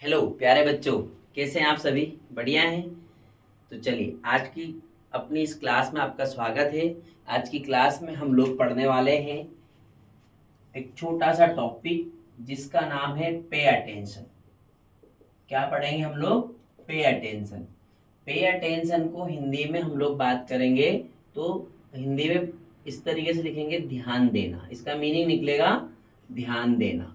Hello प्यारे बच्चों, कैसे हैं आप सभी? बढ़िया हैं। तो चलिए, आज की अपनी इस क्लास में आपका स्वागत है। आज की क्लास में हम लोग पढ़ने वाले हैं एक छोटा सा टॉपिक जिसका नाम है पे अटेंशन। क्या पढ़ेंगे हम लोग? Pay attention. पे अटेंशन को हिंदी में हम लोग बात करेंगे तो हिंदी में इस तरीके से लिखेंगे, ध्यान देना। इसका मीनिंग निकलेगा ध्यान देना,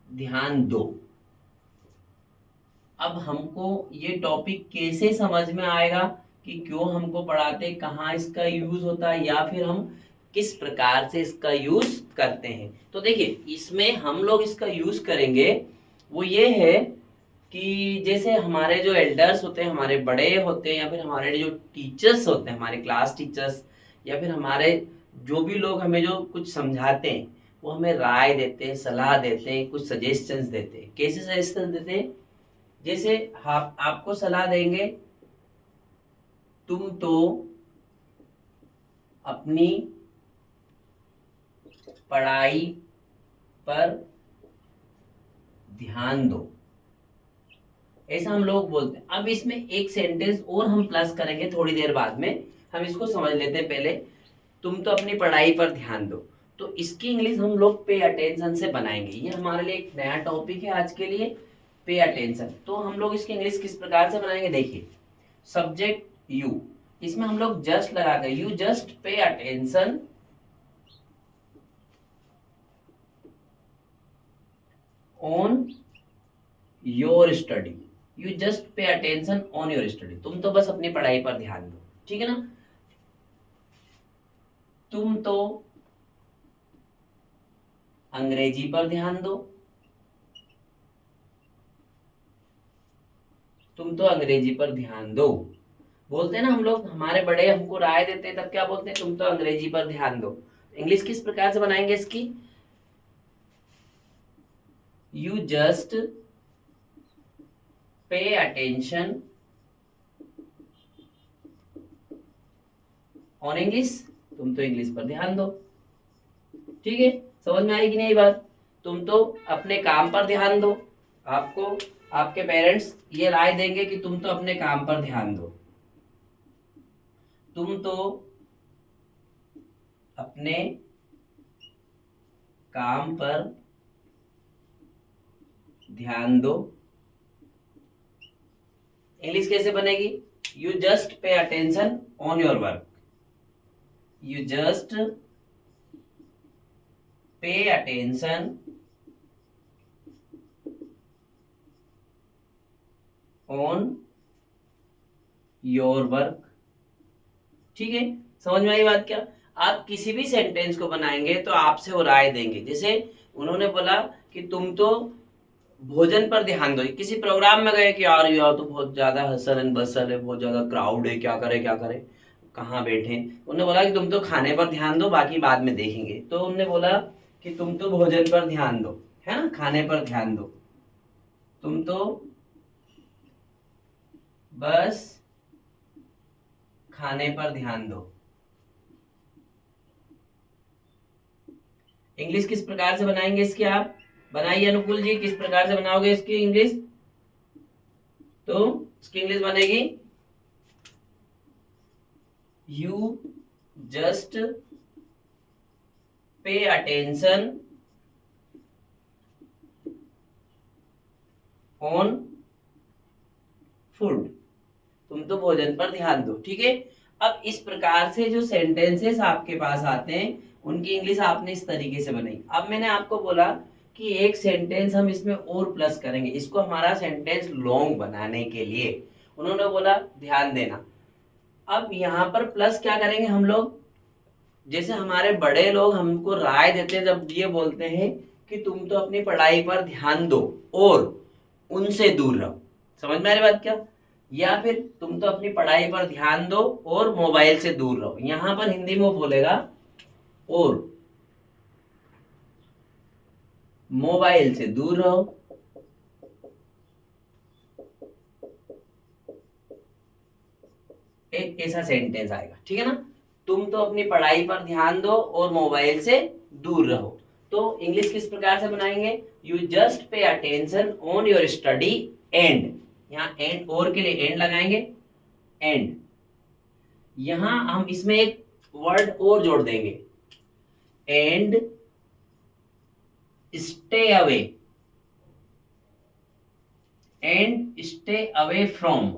ध्यान दो। अब हमको ये टॉपिक कैसे समझ में आएगा कि क्यों हमको पढ़ाते, कहाँ इसका यूज होता है, या फिर हम किस प्रकार से इसका यूज करते हैं। तो देखिए, इसमें हम लोग इसका यूज करेंगे वो ये है कि जैसे हमारे जो एल्डर्स होते हैं, हमारे बड़े होते हैं, या फिर हमारे जो टीचर्स होते हैं, हमारे क्लास टीचर्स, या फिर हमारे जो भी लोग हमें जो कुछ समझाते हैं, वो हमें राय देते हैं, सलाह देते हैं, कुछ सजेशंस देते हैं। कैसे सजेशन देते हैं? जैसे आप आपको सलाह देंगे, तुम तो अपनी पढ़ाई पर ध्यान दो, ऐसा हम लोग बोलते हैं। अब इसमें एक सेंटेंस और हम प्लस करेंगे थोड़ी देर बाद में, हम इसको समझ लेते हैं पहले। तुम तो अपनी पढ़ाई पर ध्यान दो, तो इसकी इंग्लिश हम लोग पे अटेंशन से बनाएंगे। ये हमारे लिए एक नया टॉपिक है आज के लिए, पे अटेंशन। तो हम लोग इसकी इंग्लिश किस प्रकार से बनाएंगे? देखिए, सब्जेक्ट यू, इसमें हम लोग जस्ट लगा कर, you just pay attention on your study. You just pay attention on your study, तुम तो बस अपनी पढ़ाई पर ध्यान दो। ठीक है ना? तुम तो अंग्रेजी पर ध्यान दो, तुम तो अंग्रेजी पर ध्यान दो। बोलते हैं ना हम लोग, हमारे बड़े हमको राय देते हैं तब क्या बोलते हैं? तुम तो अंग्रेजी पर ध्यान दो। इंग्लिश किस प्रकार से बनाएंगे इसकी? You just pay attention on English, तुम तो इंग्लिश पर ध्यान दो। ठीक है? समझ में आई कि नहीं बात? तुम तो अपने काम पर ध्यान दो। आपको आपके पेरेंट्स ये राय देंगे कि तुम तो अपने काम पर ध्यान दो, तुम तो अपने काम पर ध्यान दो। इंग्लिश कैसे बनेगी? You just pay attention on your work, you just pay attention on your work. ठीक है? समझ में आई बात क्या? आप किसी भी सेंटेंस को बनाएंगे तो आपसे वो राय देंगे। जैसे उन्होंने बोला कि तुम तो भोजन पर ध्यान दो। किसी प्रोग्राम में गए कि यार यार तो बहुत ज्यादा हसल एंड बसल है, बहुत ज्यादा क्राउड है, क्या करे क्या करे, कहाँ बैठे। उन्होंने बोला कि तुम तो खाने पर ध्यान दो, बाकी बाद में देखेंगे। तो उन्होंने बोला कि तुम तो भोजन पर ध्यान दो, है ना, खाने पर ध्यान दो। तुम तो बस खाने पर ध्यान दो। इंग्लिश किस प्रकार से बनाएंगे इसकी? आप बनाइए अनुकुल जी, किस प्रकार से बनाओगे इसकी इंग्लिश? तो इसकी इंग्लिश बनेगी, you just pay attention on food, तुम तो भोजन पर ध्यान दो। ठीक है? अब इस प्रकार से जो सेंटेंसेस आपके पास आते हैं उनकी इंग्लिश आपने इस तरीके से बनाई। अब मैंने आपको बोला कि एक सेंटेंस हम इसमें और प्लस करेंगे, इसको हमारा सेंटेंस लॉन्ग बनाने के लिए। उन्होंने बोला ध्यान देना। अब यहाँ पर प्लस क्या करेंगे हम लोग? जैसे हमारे बड़े लोग हमको राय देते हैं, जब ये बोलते हैं कि तुम तो अपनी पढ़ाई पर ध्यान दो और उनसे दूर रहो। समझ में आ रही बात क्या? या फिर तुम तो अपनी पढ़ाई पर ध्यान दो और मोबाइल से दूर रहो। यहां पर हिंदी में वो बोलेगा और मोबाइल से दूर रहो। एक ऐसा सेंटेंस आएगा। ठीक है ना? तुम तो अपनी पढ़ाई पर ध्यान दो और मोबाइल से दूर रहो। तो इंग्लिश किस प्रकार से बनाएंगे, you just pay attention on your study and, यहाँ एंड और के लिए एंड लगाएंगे, एंड यहां हम इसमें एक वर्ड और जोड़ देंगे, and stay away, and stay away from,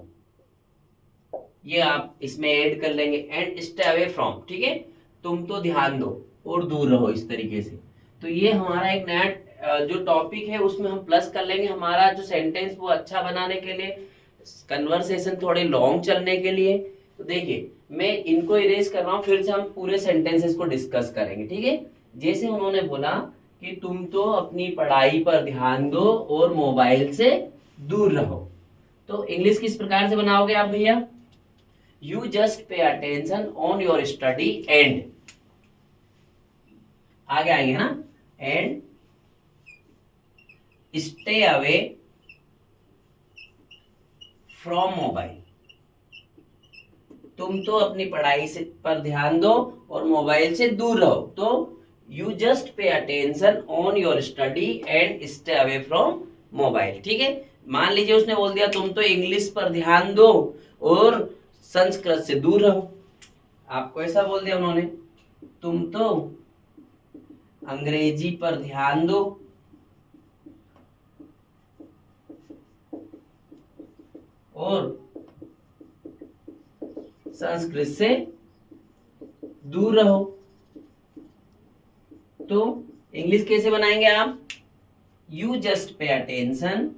ये आप इसमें ऐड कर लेंगे, एंड स्टे अवे फ्रॉम, ठीक है। तुम तो ध्यान दो और दूर रहो, इस तरीके से। तो ये हमारा एक नया जो टॉपिक है उसमें हम प्लस कर लेंगे, हमारा जो सेंटेंस वो अच्छा बनाने के लिए, कन्वर्सेशन थोड़े लॉन्ग चलने के लिए। तो देखिए मैं इनको इरेज कर रहा हूँ, फिर से हम पूरे सेंटेंसेस को डिस्कस करेंगे, ठीक है। जैसे उन्होंने बोला कि तुम तो अपनी पढ़ाई पर ध्यान दो और मोबाइल से दूर रहो, तो इंग्लिश किस प्रकार से बनाओगे आप भैया, you just pay attention on your study and, आगे आएंगे ना, and stay away from mobile, तुम तो अपनी पढ़ाई से पर ध्यान दो और मोबाइल से दूर रहो, तो you just pay attention on your study and stay away from mobile, ठीक है। मान लीजिए उसने बोल दिया तुम तो इंग्लिश पर ध्यान दो और संस्कृत से दूर रहो, आपको ऐसा बोल दिया उन्होंने, तुम तो अंग्रेजी पर ध्यान दो और संस्कृत से दूर रहो, तो इंग्लिश कैसे बनाएंगे आप, you just pay attention,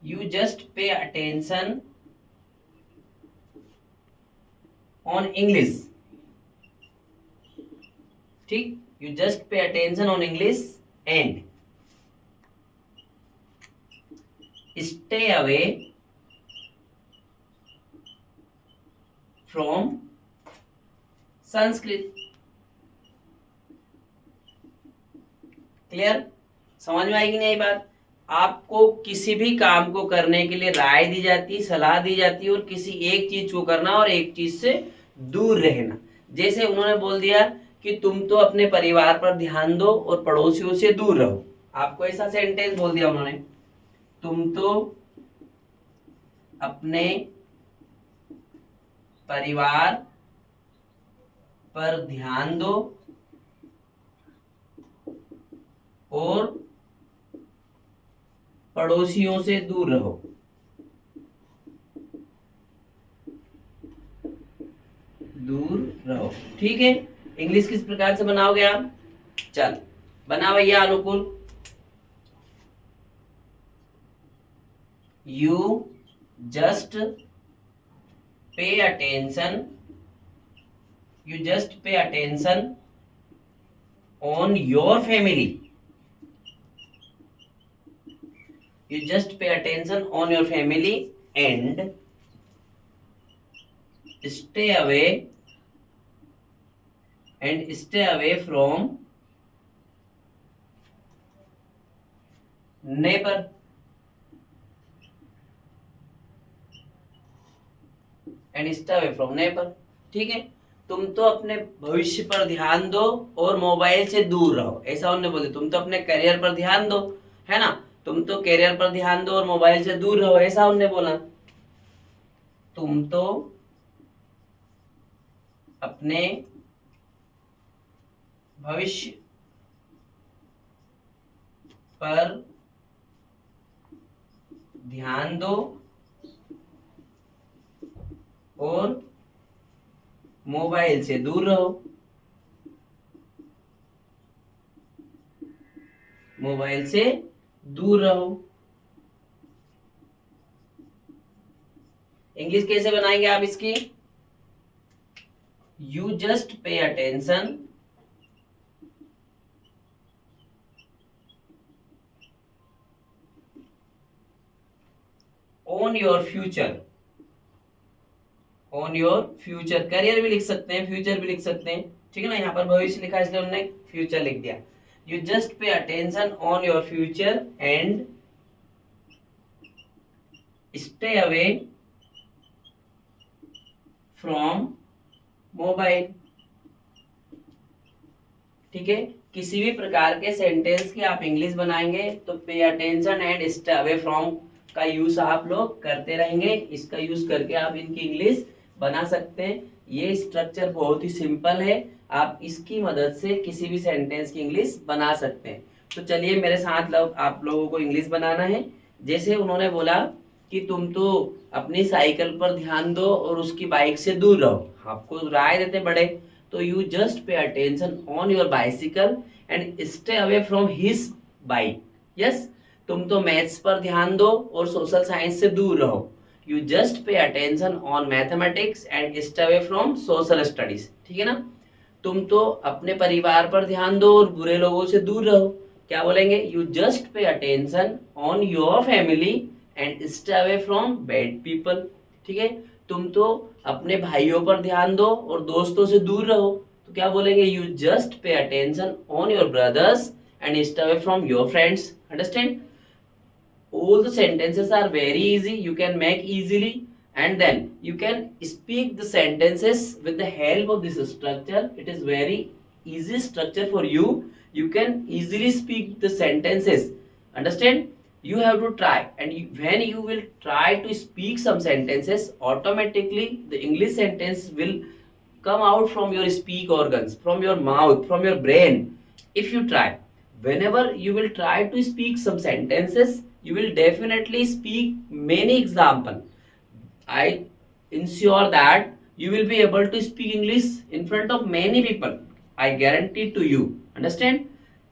you just pay attention on English, ठीक, you just pay attention on English and stay away from Sanskrit, clear, समझ में आएगी नहीं आई बात। आपको किसी भी काम को करने के लिए राय दी जाती है, सलाह दी जाती है, और किसी एक चीज को करना और एक चीज से दूर रहना। जैसे उन्होंने बोल दिया कि तुम तो अपने परिवार पर ध्यान दो और पड़ोसियों से दूर रहो, आपको ऐसा सेंटेंस बोल दिया उन्होंने, तुम तो अपने परिवार पर ध्यान दो और पड़ोसियों से दूर रहो, दूर रहो, ठीक है। इंग्लिश किस प्रकार से बनाओगे आप, चल बना भैया अनुकूल, you just pay attention, you just pay attention on your family, you just pay attention on your family and stay away from neighbor, and stay away from neighbor, ठीक है। तुम तो अपने भविष्य पर ध्यान दो और मोबाइल से दूर रहो, ऐसा उन्होंने बोले, तुम तो अपने करियर पर ध्यान दो, है ना, तुम तो करियर पर ध्यान दो और मोबाइल से दूर रहो, ऐसा उन्होंने बोला। तुम तो अपने भविष्य पर ध्यान दो और मोबाइल से दूर रहो, मोबाइल से दूर रहो। इंग्लिश कैसे बनाएंगे आप इसकी, you just pay attention on your future, on your future, career भी लिख सकते हैं, फ्यूचर भी लिख सकते हैं, ठीक है ना, यहाँ पर भविष्य लिखा इसलिए उन्होंने फ्यूचर लिख दिया। You just pay attention on your future and stay away from mobile, ठीक है। किसी भी प्रकार के सेंटेंस की आप इंग्लिश बनाएंगे तो pay attention and stay away from का यूज आप लोग करते रहेंगे। इसका यूज करके आप इनकी इंग्लिश बना सकते हैं। ये स्ट्रक्चर बहुत ही सिंपल है, आप इसकी मदद से किसी भी सेंटेंस की इंग्लिश बना सकते हैं। तो चलिए मेरे साथ लोग आप लोगों को इंग्लिश बनाना है। जैसे उन्होंने बोला कि तुम तो अपनी साइकिल पर ध्यान दो और उसकी बाइक से दूर रहो, आपको राय देते बड़े, तो you just pay attention on your bicycle and stay away from his bike. Yes, तुम तो मैथ्स पर ध्यान दो और सोशल साइंस से दूर रहो। You just pay attention on mathematics and stay away from social studies. ठीक है ना। तुम तो अपने परिवार पर ध्यान दो और बुरे लोगों से दूर रहो। क्या बोलेंगे? You just pay attention on your family and stay away from bad people. ठीक है। तुम तो अपने भाइयों पर ध्यान दो और दोस्तों से दूर रहो, तो क्या बोलेंगे? You just pay attention on your brothers and stay away from your friends. Understand? all the sentences are very easy, you can make easily, and then you can speak the sentences with the help of this structure. It is very easy structure for you. You can easily speak the sentences. Understand? You have to try, and when you will try to speak some sentences, automatically the English sentence will come out from your speak organs, from your mouth, from your brain. If you try, whenever you will try to speak some sentences, you will definitely speak many example. I ensure that you will be able to speak English in front of many people. I guarantee to you. Understand?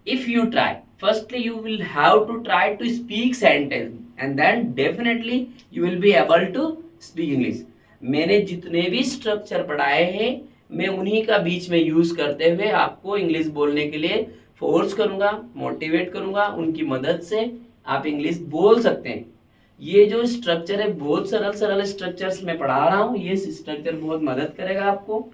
If you try, firstly you will have to try to speak sentence, and then definitely you will be able to speak English. मैंने जितने भी structure पढ़ाए हैं, मैं उन्हीं का बीच में use करते हुए आपको इंग्लिश बोलने के लिए फोर्स करूंगा, मोटिवेट करूंगा। उनकी मदद से आप इंग्लिश बोल सकते हैं। ये जो स्ट्रक्चर है, बहुत सरल सरल स्ट्रक्चर्स मैं पढ़ा रहा हूँ, ये स्ट्रक्चर बहुत मदद करेगा आपको।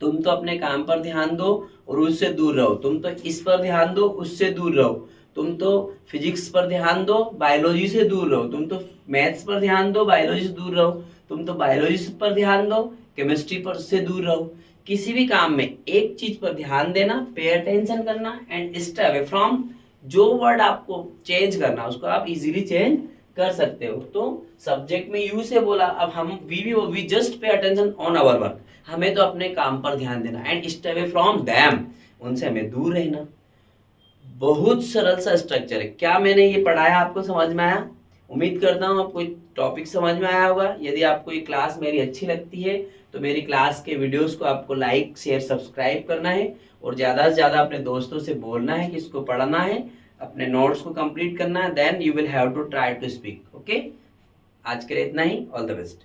तुम तो अपने काम पर ध्यान दो और उससे दूर रहो। तुम तो इस पर ध्यान दो, उससे दूर रहो। तुम तो फिजिक्स पर ध्यान दो, बायोलॉजी से दूर रहो। तुम तो मैथ्स पर ध्यान दो, बायोलॉजी से दूर रहो। तुम तो बायोलॉजी पर ध्यान दो, केमिस्ट्री पर से दूर रहो। किसी भी काम में एक चीज पर ध्यान देना, पे अटेंशन करना एंड स्टे अवे फ्रॉम। जो वर्ड आपको चेंज करना उसको आप इजीली चेंज कर सकते हो। तो सब्जेक्ट में यू से बोला, अब हम we just pay attention on our work, हमें तो अपने काम पर ध्यान देना and stay away from them, उनसे हमें दूर रहना। बहुत सरल सा स्ट्रक्चर है। क्या मैंने ये पढ़ाया आपको समझ में आया? उम्मीद करता हूँ आपको टॉपिक समझ में आया होगा। यदि आपको ये क्लास मेरी अच्छी लगती है तो मेरी क्लास के वीडियोस को आपको लाइक शेयर सब्सक्राइब करना है और ज़्यादा से ज़्यादा अपने दोस्तों से बोलना है कि इसको पढ़ना है, अपने नोट्स को कंप्लीट करना है। Then you will have to try to speak. Okay, आज के लिए इतना ही। All the best.